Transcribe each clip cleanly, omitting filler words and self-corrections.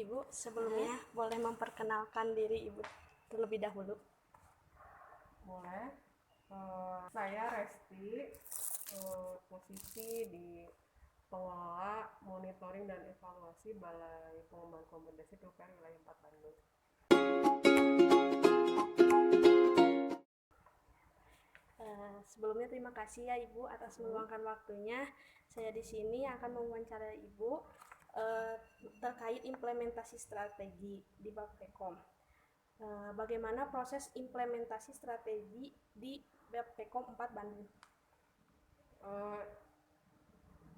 Ibu, sebelumnya boleh memperkenalkan diri Ibu terlebih dahulu. Boleh. Saya Resti, posisi di pengelola monitoring dan evaluasi Balai Pengembangan Kompetensi PUPR Wilayah 4 Bandung. Sebelumnya terima kasih ya Ibu atas meluangkan waktunya. Saya di sini akan mewawancarai Ibu terkait implementasi strategi di Bappekom. Bagaimana proses implementasi strategi di Bappekom 4 Bandung?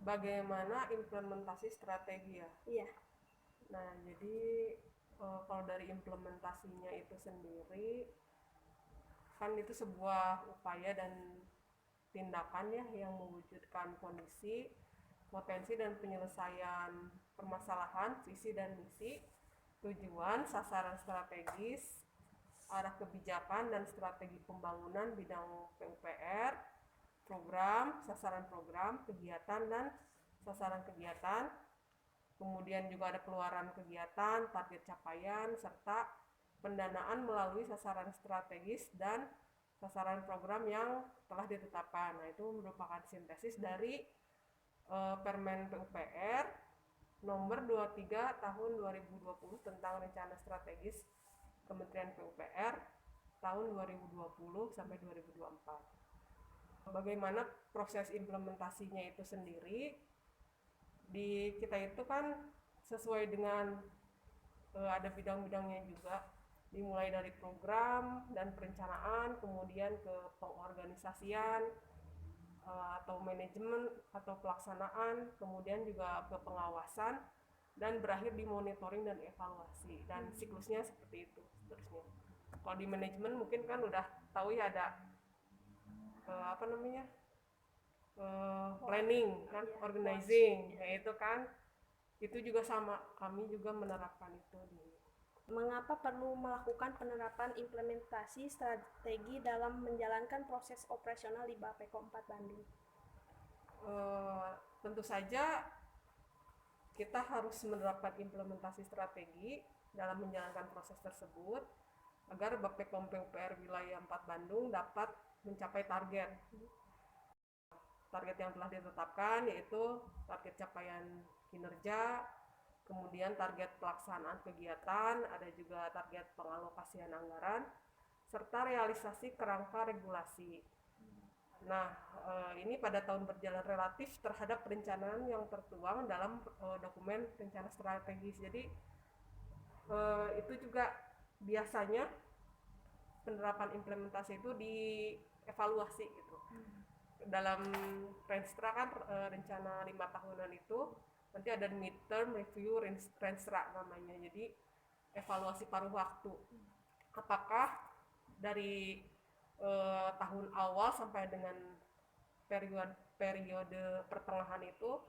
Bagaimana implementasi strategi ya? Iya. Nah, jadi kalau dari implementasinya itu sendiri, kan itu sebuah upaya dan tindakan ya yang mewujudkan kondisi, potensi dan penyelesaian permasalahan, visi dan misi, tujuan, sasaran strategis, arah kebijakan dan strategi pembangunan bidang PUPR, program, sasaran program, kegiatan dan sasaran kegiatan, kemudian juga ada keluaran kegiatan, target capaian, serta pendanaan melalui sasaran strategis dan sasaran program yang telah ditetapkan. Nah, itu merupakan sintesis dari Permen PUPR nomor 23 tahun 2020 tentang rencana strategis Kementerian PUPR tahun 2020 sampai 2024. Bagaimana proses implementasinya itu sendiri, di kita itu kan sesuai dengan ada bidang-bidangnya juga, dimulai dari program dan perencanaan, kemudian ke pengorganisasian atau manajemen atau pelaksanaan, kemudian juga ke pengawasan, dan berakhir di monitoring dan evaluasi, dan siklusnya seperti itu seterusnya. Kalau di manajemen mungkin kan udah tahu ya, ada planning kan, organizing, yaitu kan itu juga sama, kami juga menerapkan itu di. Mengapa perlu melakukan penerapan implementasi strategi dalam menjalankan proses operasional di Bappekom 4 Bandung? Tentu saja kita harus menerapkan implementasi strategi dalam menjalankan proses tersebut agar Bappekom PUPR Wilayah 4 Bandung dapat mencapai target yang telah ditetapkan, yaitu target capaian kinerja, kemudian target pelaksanaan kegiatan, ada juga target pengalokasian anggaran, serta realisasi kerangka regulasi. Nah, ini pada tahun berjalan relatif terhadap perencanaan yang tertuang dalam dokumen rencana strategis. Jadi itu juga biasanya penerapan implementasi itu dievaluasi gitu. Dalam Renstra kan rencana 5 tahunan itu nanti ada midterm review Renstra namanya. Jadi evaluasi paruh waktu. Apakah dari tahun awal sampai dengan periode pertengahan itu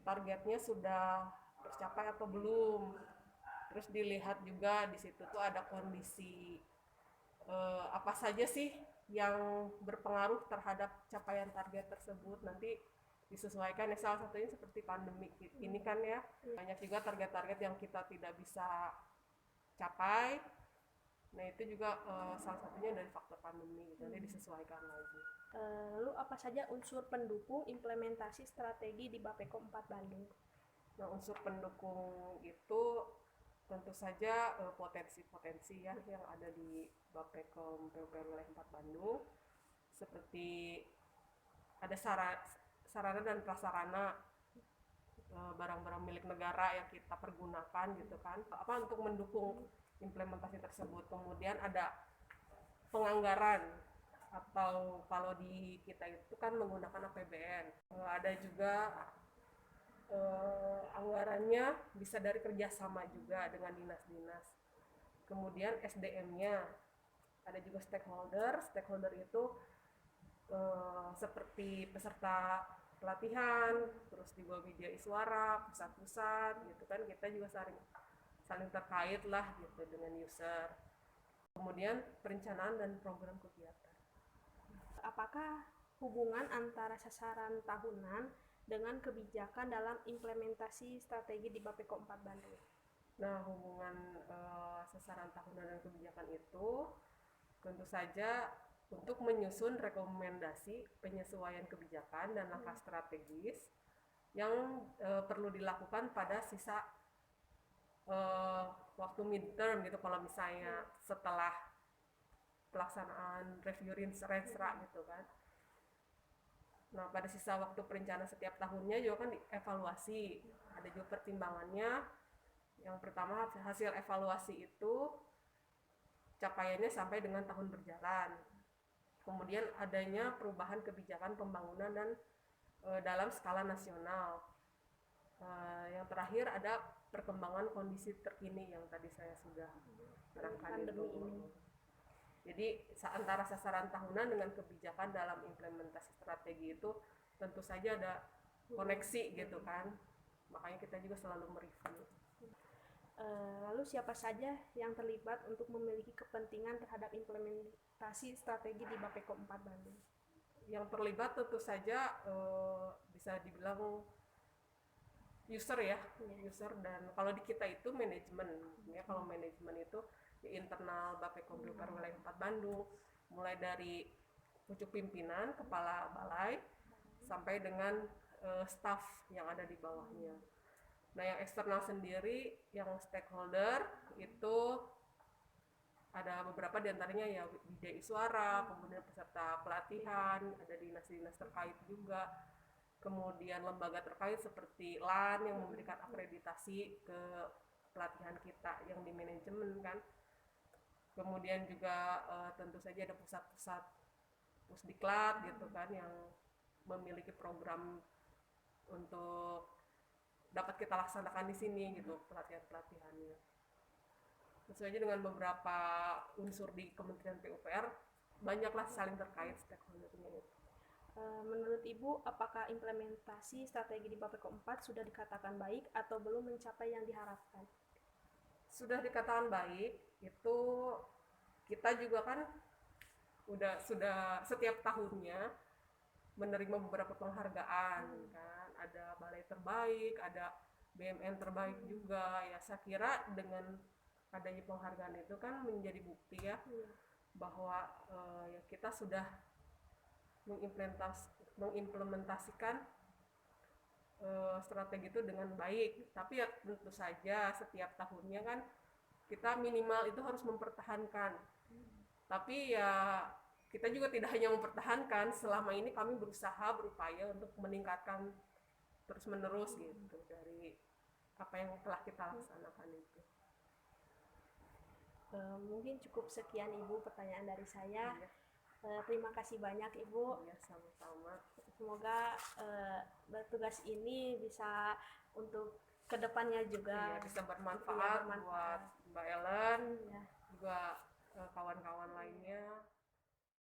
targetnya sudah tercapai atau belum. Terus dilihat juga di situ tuh ada kondisi apa saja sih yang berpengaruh terhadap capaian target tersebut. Nanti disesuaikan ya, salah satunya seperti pandemi ini kan ya, banyak juga target-target yang kita tidak bisa capai. Nah, itu juga salah satunya dari faktor pandemi, nanti disesuaikan lagi. Lalu apa saja unsur pendukung implementasi strategi di Bappekom 4 Bandung? Nah, unsur pendukung itu tentu saja potensi-potensi ya yang ada di Bappekom PUPR Wilayah 4 Bandung, seperti ada sarana dan prasarana, barang-barang milik negara yang kita pergunakan gitu kan, untuk mendukung implementasi tersebut. Kemudian ada penganggaran, atau kalau di kita itu kan menggunakan APBN. Ada juga anggarannya bisa dari kerjasama juga dengan dinas-dinas. Kemudian SDM-nya, ada juga stakeholder itu seperti peserta pelatihan, terus juga media iswara, pusat-pusat gitu kan, kita juga saling terkait lah gitu dengan user. Kemudian perencanaan dan program kegiatan. Apakah hubungan antara sasaran tahunan dengan kebijakan dalam implementasi strategi di Bappekom 4 Bandung? Nah, hubungan sasaran tahunan dan kebijakan itu tentu saja untuk menyusun rekomendasi penyesuaian kebijakan dan langkah strategis yang perlu dilakukan pada sisa waktu midterm gitu, kalau misalnya setelah pelaksanaan review renstra gitu kan. Nah, pada sisa waktu perencanaan setiap tahunnya juga kan dievaluasi, ada juga pertimbangannya. Yang pertama, hasil evaluasi itu capaiannya sampai dengan tahun berjalan. Kemudian adanya perubahan kebijakan pembangunan dan dalam skala nasional. Yang terakhir ada perkembangan kondisi terkini yang tadi saya sudah terangkan itu. Jadi antara sasaran tahunan dengan kebijakan dalam implementasi strategi itu tentu saja ada koneksi gitu kan. Makanya kita juga selalu mereview. Lalu siapa saja yang terlibat untuk memiliki kepentingan terhadap implementasi strategi di Bapeko 4 Bandung? Yang terlibat tentu saja bisa dibilang user ya, user, dan kalau di kita itu manajemen ya. Kalau manajemen itu di internal Bapeko Blitar Wilayah 4 Bandung, mulai dari pucuk pimpinan, kepala balai, sampai dengan staff yang ada di bawahnya. Nah, yang eksternal sendiri, yang stakeholder itu ada beberapa diantaranya ya BDI Suara, kemudian peserta pelatihan, ada dinas-dinas terkait juga, kemudian lembaga terkait seperti LAN yang memberikan akreditasi ke pelatihan kita yang di manajemen kan. Kemudian juga tentu saja ada pusat-pusat pusdiklat gitu kan yang memiliki program untuk dapat kita laksanakan di sini gitu, pelatihan-pelatihannya. Sesuai aja dengan beberapa unsur di Kementerian PUPR, banyaklah saling terkait stakeholdernya. Menurut Ibu, apakah implementasi strategi di Bapeko 4 sudah dikatakan baik atau belum mencapai yang diharapkan? Sudah dikatakan baik, itu kita juga kan sudah setiap tahunnya menerima beberapa penghargaan kan, ada balai terbaik, ada BMN terbaik juga ya. Saya kira dengan adanya penghargaan itu kan menjadi bukti ya bahwa ya kita sudah mengimplementasikan strategi itu dengan baik. Tapi ya tentu saja setiap tahunnya kan kita minimal itu harus mempertahankan. Tapi ya kita juga tidak hanya mempertahankan, selama ini kami berusaha berupaya untuk meningkatkan terus menerus gitu dari apa yang telah kita laksanakan itu. Mungkin cukup sekian Ibu pertanyaan dari saya. Iya. Terima kasih banyak Ibu. Iya, sama-sama. Semoga tugas ini bisa untuk kedepannya juga bisa bermanfaat buat Mbak Ellen, ya. juga kawan-kawan lainnya.